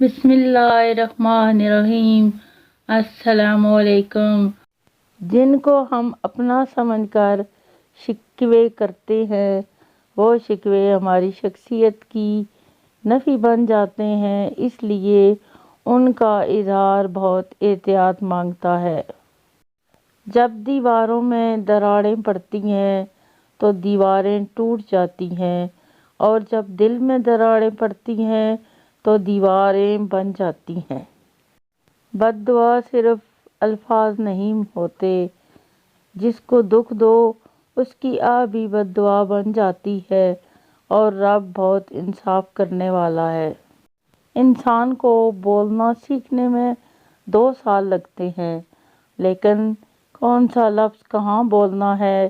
بسم اللہ الرحمن الرحیم۔ السلام علیکم۔ جن کو ہم اپنا سمجھ کر شکوے کرتے ہیں وہ شکوے ہماری شخصیت کی نفی بن جاتے ہیں، اس لیے ان کا اظہار بہت احتیاط مانگتا ہے۔ جب دیواروں میں دراڑیں پڑتی ہیں تو دیواریں ٹوٹ جاتی ہیں، اور جب دل میں دراڑیں پڑتی ہیں تو دیواریں بن جاتی ہیں۔ بد دعا صرف الفاظ نہیں ہوتے، جس کو دکھ دو اس کی بھی بد دعا بن جاتی ہے، اور رب بہت انصاف کرنے والا ہے۔ انسان کو بولنا سیکھنے میں 2 سال لگتے ہیں، لیکن کون سا لفظ کہاں بولنا ہے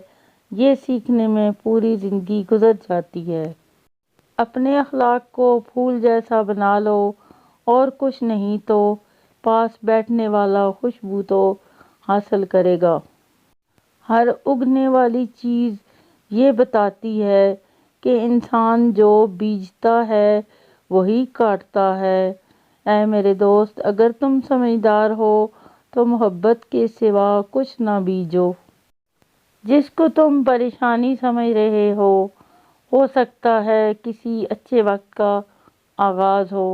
یہ سیکھنے میں پوری زندگی گزر جاتی ہے۔ اپنے اخلاق کو پھول جیسا بنا لو، اور کچھ نہیں تو پاس بیٹھنے والا خوشبو تو حاصل کرے گا۔ ہر اگنے والی چیز یہ بتاتی ہے کہ انسان جو بیجتا ہے وہی کاٹتا ہے۔ اے میرے دوست، اگر تم سمجھدار ہو تو محبت کے سوا کچھ نہ بیجو۔ جس کو تم پریشانی سمجھ رہے ہو سکتا ہے کسی اچھے وقت کا آغاز ہو۔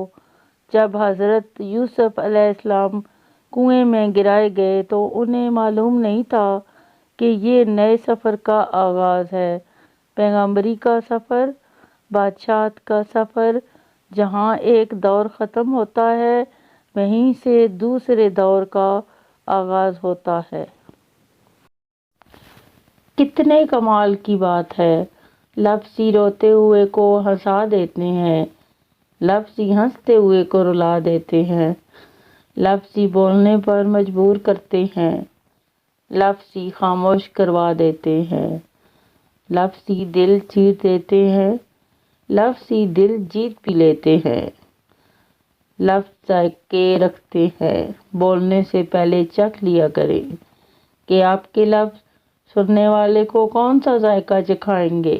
جب حضرت یوسف علیہ السلام کنویں میں گرائے گئے تو انہیں معلوم نہیں تھا کہ یہ نئے سفر کا آغاز ہے، پیغمبری کا سفر، بادشاہت کا سفر۔ جہاں ایک دور ختم ہوتا ہے وہیں سے دوسرے دور کا آغاز ہوتا ہے۔ کتنے کمال کی بات ہے! لفظ ہی روتے ہوئے کو ہنسا دیتے ہیں، لفظ ہی ہنستے ہوئے کو رلا دیتے ہیں، لفظ ہی بولنے پر مجبور کرتے ہیں، لفظ ہی خاموش کروا دیتے ہیں، لفظ ہی دل چیر دیتے ہیں، لفظ ہی دل جیت بھی لیتے ہیں۔ لفظ ذائقے رکھتے ہیں، بولنے سے پہلے چکھ لیا کریں کہ آپ کے لفظ سننے والے کو کون سا ذائقہ چکھائیں گے۔